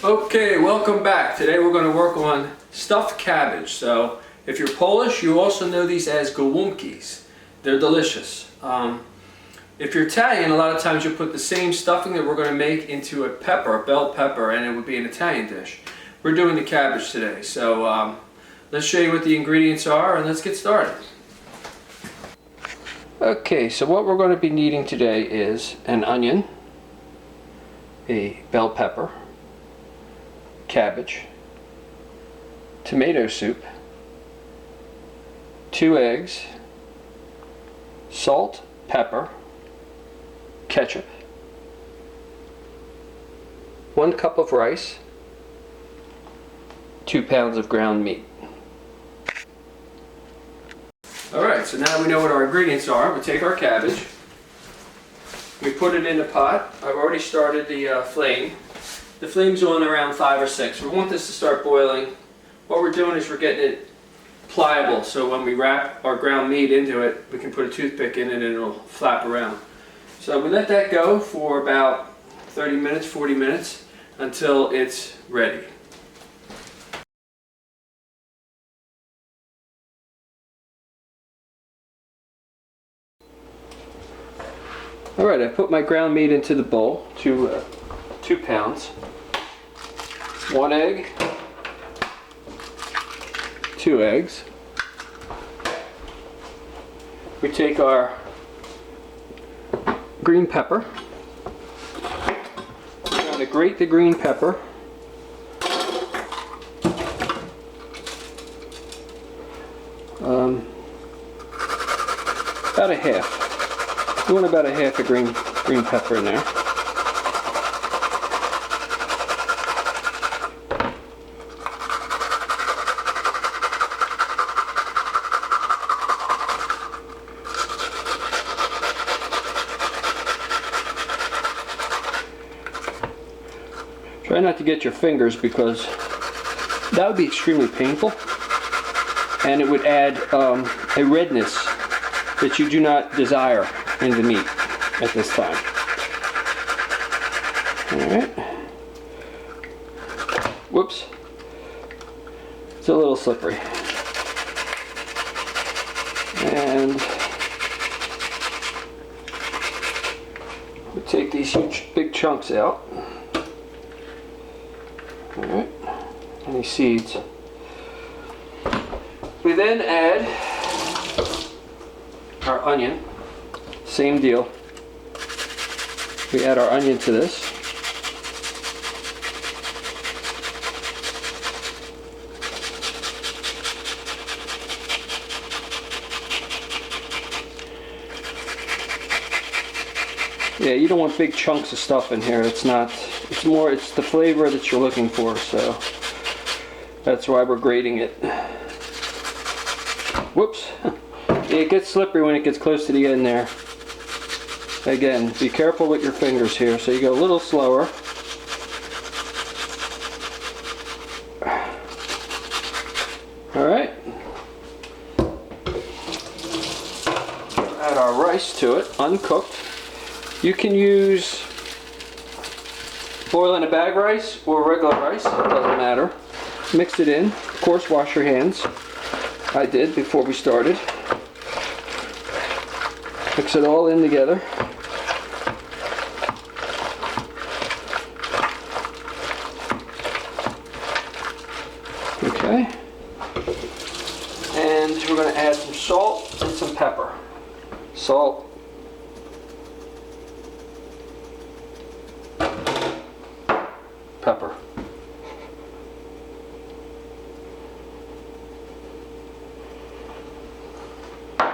Okay, welcome back. Today we're going to work on stuffed cabbage. So if you're Polish, you also know these as Golumpkis. They're delicious. If you're Italian, a lot of times you put the same stuffing that we're going to make into a pepper, a bell pepper, and it would be an Italian dish. We're doing the cabbage today. So let's show you what the ingredients are and let's get started. Okay, so what we're going to be needing today is an onion, a bell pepper, cabbage, tomato soup, 2 eggs, salt, pepper, ketchup, 1 cup of rice, 2 pounds of ground meat. Alright, so now we know what our ingredients are. We take our cabbage, we put it in a pot. I've already started the flame. The flame's on around 5 or 6. We want this to start boiling. What we're doing is we're getting it pliable, so when we wrap our ground meat into it, we can put a toothpick in it and it'll flap around. So we let that go for about 30 minutes, 40 minutes, until it's ready. Alright, I put my ground meat into the bowl, 2 pounds, 1 egg, 2 eggs. We take our green pepper. We're going to grate the green pepper. About a half. You want about a half a green pepper in there. Try not to get your fingers because that would be extremely painful and it would add a redness that you do not desire in the meat at this time. Alright. Whoops. It's a little slippery. And we take these huge big chunks out. Alright. Any seeds. We then add our onion. Same deal. We add our onion to this. Yeah, you don't want big chunks of stuff in here. It's the flavor that you're looking for, so that's why we're grating it. Whoops. It gets slippery when it gets close to the end there. Again, be careful with your fingers here, so you go a little slower. Alright. Add our rice to it, uncooked. You can use boil in a bag rice or regular rice, it doesn't matter. Mix it in. Of course, wash your hands. I did before we started. Mix it all in together. Okay. And we're going to add some salt and some pepper. Salt. Pepper.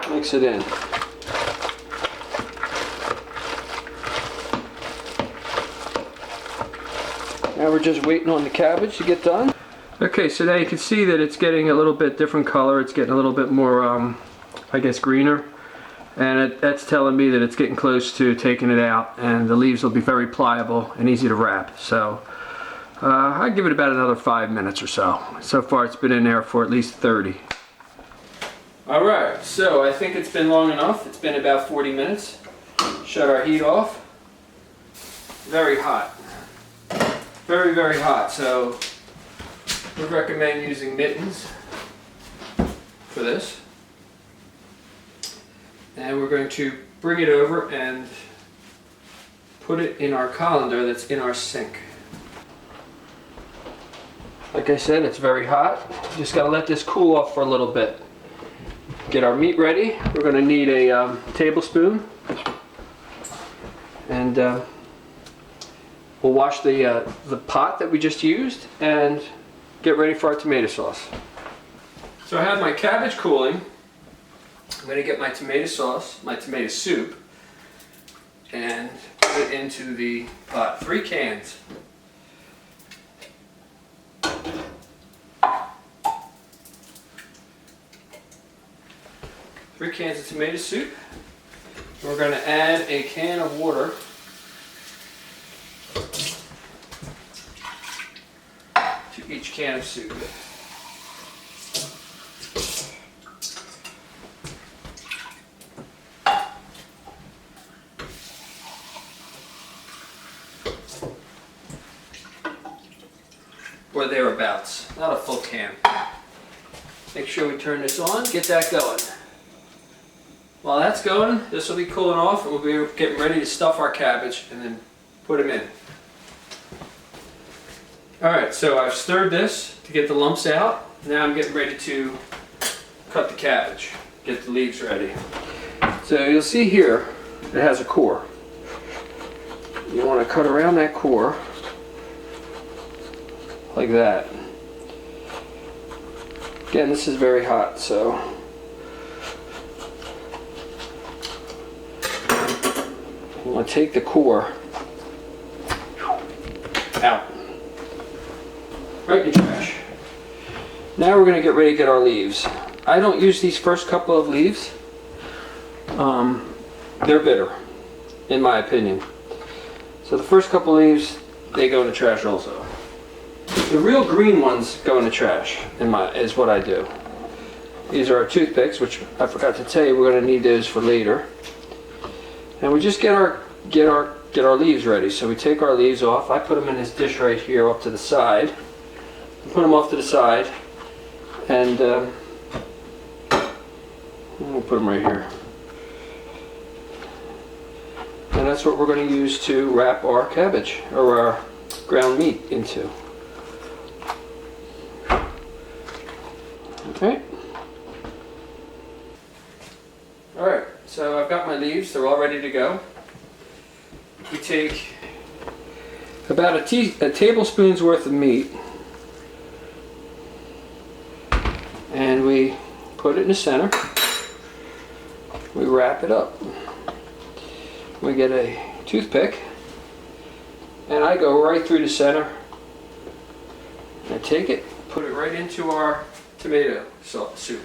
Mix it in. Now we're just waiting on the cabbage to get done. Okay, so now you can see that it's getting a little bit different color. It's getting a little bit more, I guess, greener. And that's telling me that it's getting close to taking it out. And the leaves will be very pliable and easy to wrap. So I'd give it about another 5 minutes or so. So far it's been in there for at least 30. Alright, so I think it's been long enough. It's been about 40 minutes. Shut our heat off. Very hot. very, very hot, so we recommend using mittens for this. And we're going to bring it over and put it in our colander that's in our sink. Like I said, it's very hot. Just got to let this cool off for a little bit. Get our meat ready. We're going to need a tablespoon. And we'll wash the pot that we just used and get ready for our tomato sauce. So I have my cabbage cooling. I'm going to get my tomato sauce, my tomato soup, and put it into the pot. 3 cans. Three cans of tomato soup. We're going to add a can of water to each can of soup. Or thereabouts, not a full can. Make sure we turn this on, get that going. While that's going, this will be cooling off and we'll be getting ready to stuff our cabbage and then put them in. Alright, so I've stirred this to get the lumps out. Now I'm getting ready to cut the cabbage, get the leaves ready. So you'll see here, it has a core. You want to cut around that core like that. Again, this is very hot, so you want to take the core out, right in the trash. Now we're going to get ready to get our leaves. I don't use these first couple of leaves. They're bitter, in my opinion. So the first couple of leaves, they go in the trash also. The real green ones go in the trash, is what I do. These are our toothpicks, which I forgot to tell you, we're going to need those for later. And we just get our leaves ready. So we take our leaves off. I put them in this dish right here up to the side. Put them off to the side, and we'll put them right here. And that's what we're going to use to wrap our cabbage or our ground meat into. Okay. Alright, so I've got my leaves, they're all ready to go. We take about a tablespoon's worth of meat and we put it in the center. We wrap it up. We get a toothpick and I go right through the center. I take it, put it right into our tomato soup.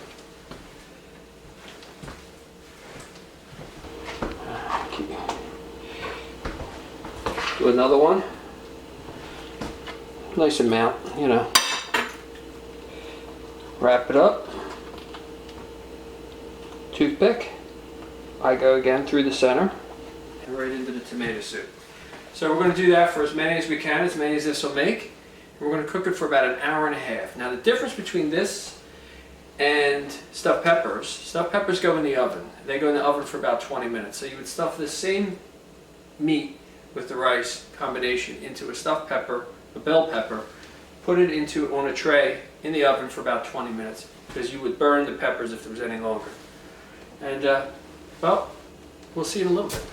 Do another one. Nice amount, you know. Wrap it up. Toothpick. I go again through the center and right into the tomato soup. So we're going to do that for as many as we can, as many as this will make. We're going to cook it for about an hour and a half. Now the difference between this and stuffed peppers go in the oven. They go in the oven for about 20 minutes. So you would stuff the same meat with the rice combination into a stuffed pepper, a bell pepper, put it on a tray in the oven for about 20 minutes because you would burn the peppers if there was any longer. And well, we'll see in a little bit.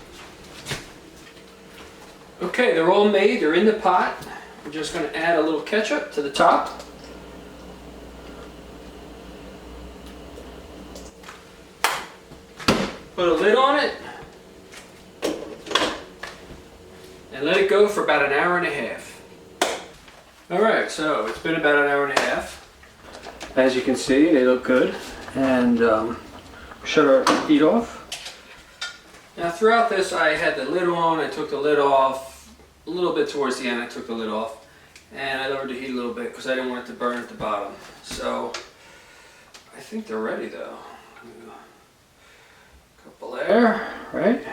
Okay, they're all made, they're in the pot. We're just going to add a little ketchup to the top. Put a lid on it. And let it go for about an hour and a half. Alright, so it's been about an hour and a half. As you can see, they look good. And shut our heat off. Now throughout this I had the lid on, I took the lid off. A little bit towards the end I took the lid off. And I lowered the heat a little bit because I didn't want it to burn at the bottom. So I think they're ready though. A couple there, right?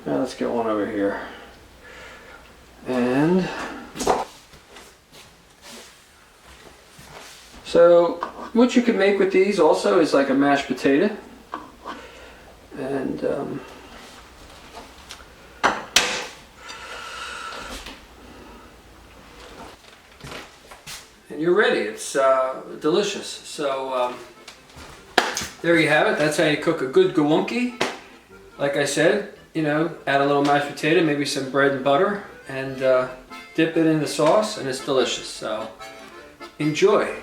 Now let's get one over here. And so what you can make with these also is like a mashed potato. And you're ready. It's delicious. So there you have it. That's how you cook a good Golumpki. Like I said, you know, add a little mashed potato, maybe some bread and butter, and dip it in the sauce, and it's delicious. So enjoy.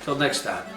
Till next time.